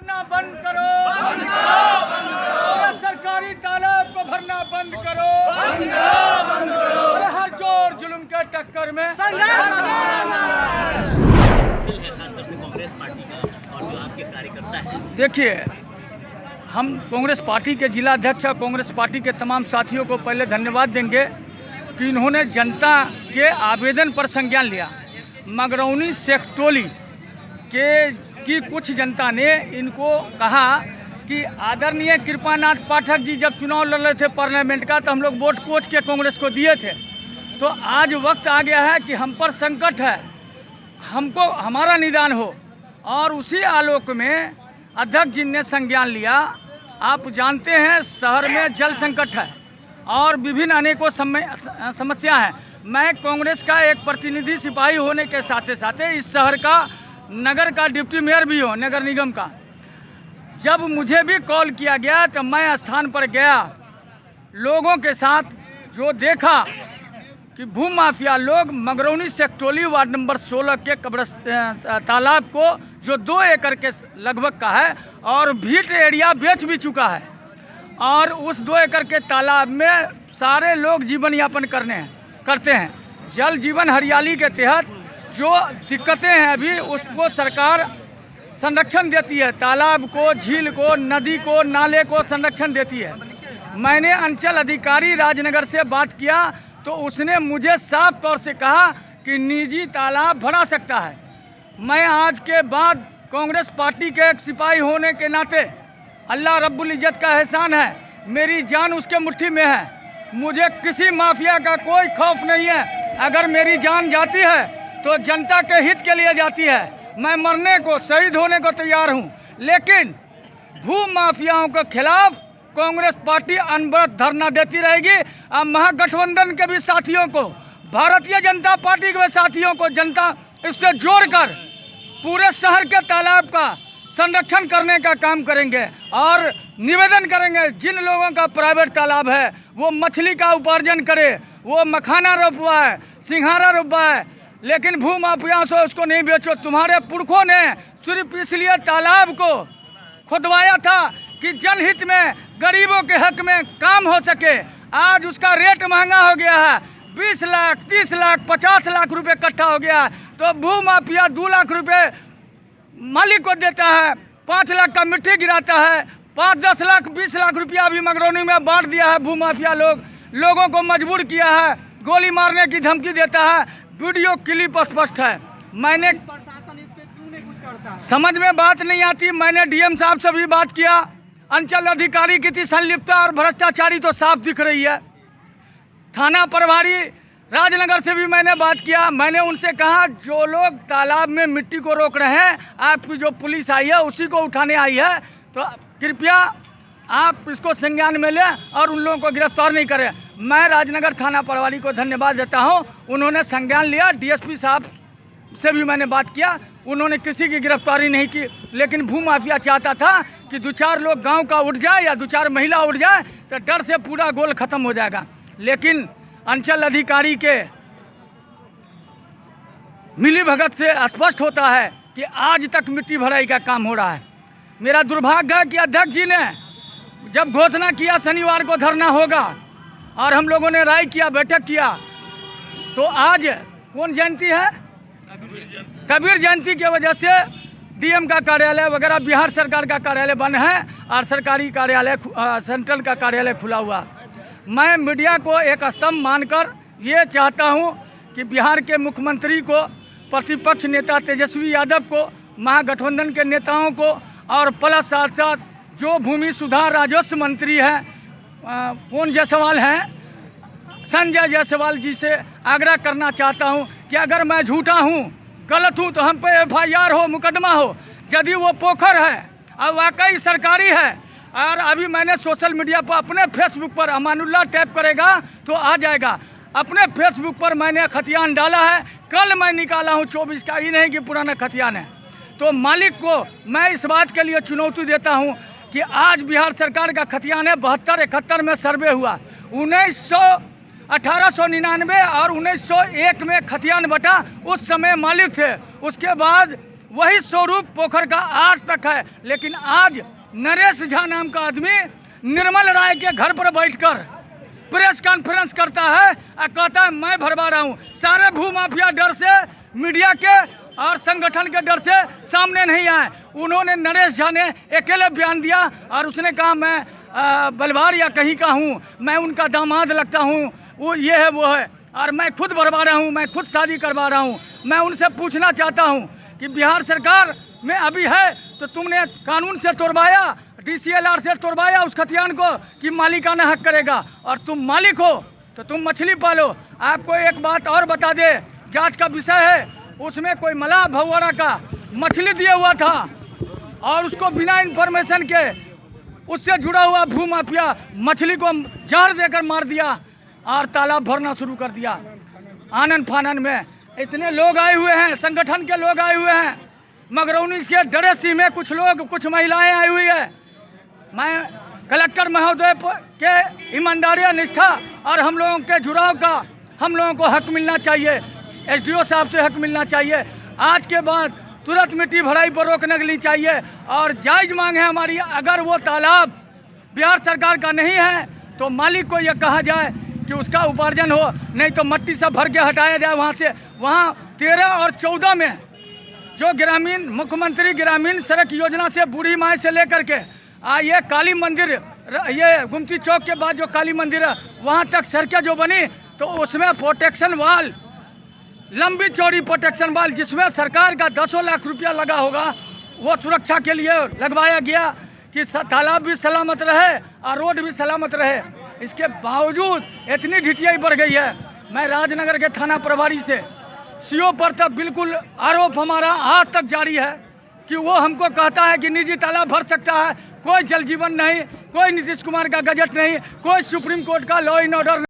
भरना बंद करो, सरकारी तालाब को भरना बंद करो, हर जोर जुल्म के टक्कर में खासतौर से कांग्रेस पार्टी का और जो आपके कार्यकर्ता हैं। देखिए, हम कांग्रेस पार्टी के जिला अध्यक्ष और कांग्रेस पार्टी के तमाम साथियों को पहले धन्यवाद देंगे कि इन्होंने जनता के आवेदन पर संज्ञान लिया। मगरौनी सेक्टोली की कुछ जनता ने इनको कहा कि आदरणीय कृपानाथ पाठक जी जब चुनाव लड़ रहे थे पार्लियामेंट का, तो हम लोग वोट कोच के कांग्रेस को दिए थे। तो आज वक्त आ गया है कि हम पर संकट है, हमको हमारा निदान हो। और उसी आलोक में अध्यक्ष जी ने संज्ञान लिया। आप जानते हैं शहर में जल संकट है और विभिन्न अनेकों समस्या है। मैं कांग्रेस का एक प्रतिनिधि सिपाही होने के साथ साथ इस शहर का नगर का डिप्टी मेयर भी हूँ, नगर निगम का। जब मुझे भी कॉल किया गया तो मैं स्थान पर गया, लोगों के साथ जो देखा कि भूमाफिया लोग मगरौनी सेक्टोली वार्ड नंबर 16 के तालाब को जो 2 एकड़ के लगभग का है और भीट एरिया बेच भी चुका है, और उस 2 एकड़ के तालाब में सारे लोग जीवन यापन करते हैं। जल जीवन हरियाली के तहत जो दिक्कतें हैं अभी, उसको सरकार संरक्षण देती है। तालाब को, झील को, नदी को, नाले को संरक्षण देती है। मैंने अंचल अधिकारी राजनगर से बात किया तो उसने मुझे साफ तौर से कहा कि निजी तालाब भरा सकता है। मैं आज के बाद कांग्रेस पार्टी के एक सिपाही होने के नाते, अल्लाह रब्बुल इज़्ज़त का एहसान है, मेरी जान उसके मुट्ठी में है। मुझे किसी माफिया का कोई खौफ नहीं है। अगर मेरी जान जाती है तो जनता के हित के लिए जाती है। मैं मरने को, शहीद होने को तैयार हूँ, लेकिन भू माफियाओं के खिलाफ कांग्रेस पार्टी अनवरत धरना देती रहेगी। अब महागठबंधन के भी साथियों को, भारतीय जनता पार्टी के भी साथियों को जनता इससे जोड़कर पूरे शहर के तालाब का संरक्षण करने का काम करेंगे और निवेदन करेंगे जिन लोगों का प्राइवेट तालाब है वो मछली का उपार्जन करे, वो मखाना रोपवाए, सिंघाड़ा रोपवाए, लेकिन भू माफियाओं से उसको नहीं बेचो। तुम्हारे पुरखों ने सिर्फ इसलिए तालाब को खुदवाया था कि जनहित में, गरीबों के हक में काम हो सके। आज उसका रेट महंगा हो गया है, 20 लाख, 30 लाख, 50 लाख रुपए कट्ठा हो गया है। तो भू माफिया 2 लाख रुपए मालिक को देता है, 5 लाख का मिट्टी गिराता है, 5-10 लाख, 20 लाख रुपया अभी मगरौनी में बांट दिया है। भू माफिया लोगों को मजबूर किया है, गोली मारने की धमकी देता है। वीडियो क्लिप स्पष्ट है। मैंने समझ में बात नहीं आती। मैंने डीएम साहब से भी बात किया, अंचल अधिकारी की थी संलिप्तता और भ्रष्टाचारी तो साफ दिख रही है। थाना प्रभारी राजनगर से भी मैंने बात किया। मैंने उनसे कहा जो लोग तालाब में मिट्टी को रोक रहे हैं, आपकी जो पुलिस आई है उसी को उठाने आई है, तो कृपया आप इसको संज्ञान में लें और उन लोगों को गिरफ्तार नहीं करें। मैं राजनगर थाना प्रभारी को धन्यवाद देता हूं, उन्होंने संज्ञान लिया। डीएसपी साहब से भी मैंने बात किया, उन्होंने किसी की गिरफ्तारी नहीं की। लेकिन भू माफिया चाहता था कि 2-4 लोग गांव का उठ जाए या 2-4 महिला उठ जाए तो डर से पूरा गोल खत्म हो जाएगा। लेकिन अंचल अधिकारी के मिलीभगत से स्पष्ट होता है कि आज तक मिट्टी भराई का काम हो रहा है। मेरा दुर्भाग्य है कि अध्यक्ष जी ने जब घोषणा किया शनिवार को धरना होगा और हम लोगों ने राय किया, बैठक किया, तो आज कौन जयंती है? कबीर जयंती की वजह से डीएम का कार्यालय वगैरह, बिहार सरकार का कार्यालय बंद है और सरकारी कार्यालय सेंट्रल का कार्यालय खुला हुआ। मैं मीडिया को एक स्तंभ मानकर ये चाहता हूँ कि बिहार के मुख्यमंत्री को, प्रतिपक्ष नेता तेजस्वी यादव को, महागठबंधन के नेताओं को और प्लस साथ साथ जो भूमि सुधार राजस्व मंत्री हैं, कौन जायसवाल हैं, संजय जायसवाल जी से आग्रह करना चाहता हूं कि अगर मैं झूठा हूं, गलत हूं, तो हम पे FIR हो, मुकदमा हो। यदि वो पोखर है और वाकई सरकारी है, और अभी मैंने सोशल मीडिया पर अपने फेसबुक पर, अमानुल्लाह टैप करेगा तो आ जाएगा, अपने फेसबुक पर मैंने खतियान डाला है। कल मैं निकाला हूँ 24 का, ये नहीं कि पुराना खतियान है। तो मालिक को मैं इस बात के लिए चुनौती देता हूँ कि आज बिहार सरकार का खतियान है, 72-71 में सर्वे हुआ, 1899 और 1901 में खतियान बटा, उस समय मालिक थे। उसके बाद वही स्वरूप पोखर का आज तक है। लेकिन आज नरेश झा नाम का आदमी निर्मल राय के घर पर बैठकर प्रेस कॉन्फ्रेंस करता है और कहता है मैं भरवा रहा हूँ। सारे भू माफिया डर से, मीडिया के और संगठन के डर से सामने नहीं आए। उन्होंने, नरेश झा ने अकेले बयान दिया और उसने कहा मैं बलवार या कहीं का हूँ, मैं उनका दामाद लगता हूँ, वो ये है वो है, और मैं खुद भरवा रहा हूँ, मैं खुद शादी करवा रहा हूँ। मैं उनसे पूछना चाहता हूँ कि बिहार सरकार में अभी है तो तुमने कानून से तोड़वाया, DCLR से तोड़वाया उस खतियान को कि मालिकाना हक करेगा, और तुम मालिक हो तो तुम मछली पालो। आपको एक बात और बता दे, जांच का विषय है, उसमें कोई मलाह भगवाड़ा का मछली दिया हुआ था और उसको बिना इन्फॉर्मेशन के उससे जुड़ा हुआ भू माफिया मछली को जहर देकर मार दिया और तालाब भरना शुरू कर दिया। आनन फानन में इतने लोग आए हुए हैं, संगठन के लोग आए हुए हैं, मगरौनी से डरेसी में कुछ लोग, कुछ महिलाएं आई हुई है। मैं कलेक्टर महोदय के ईमानदारी, निष्ठा और हम लोगों के जुड़ाव का, हम लोगों को हक मिलना चाहिए, SDO साहब से हक मिलना चाहिए। आज के बाद तुरंत मिट्टी भराई पर रोक लगनी चाहिए और जायज़ मांग है हमारी, अगर वो तालाब बिहार सरकार का नहीं है तो मालिक को यह कहा जाए कि उसका उपार्जन हो, नहीं तो मट्टी से भर के हटाया जाए वहाँ से। वहाँ 13 और 14 में जो ग्रामीण, मुख्यमंत्री ग्रामीण सड़क योजना से बूढ़ी माई से लेकर के ये काली मंदिर, ये गुमती चौक के बाद जो काली मंदिर है वहाँ तक सड़कें जो बनी, तो उसमें प्रोटेक्शन वाल, लंबी चौड़ी प्रोटेक्शन वाल, जिसमें सरकार का 10 लाख रुपया लगा होगा, वो सुरक्षा के लिए लगवाया गया कि तालाब भी सलामत रहे और रोड भी सलामत रहे। इसके बावजूद इतनी ढिठियाई बढ़ गई है। मैं राजनगर के थाना प्रभारी से CO पर तक बिल्कुल आरोप हमारा आज तक जारी है कि वो हमको कहता है कि निजी तालाब भर सकता है, कोई जल जीवन नहीं, कोई नीतीश कुमार का गजट नहीं, कोई सुप्रीम कोर्ट का लॉ एंड ऑर्डर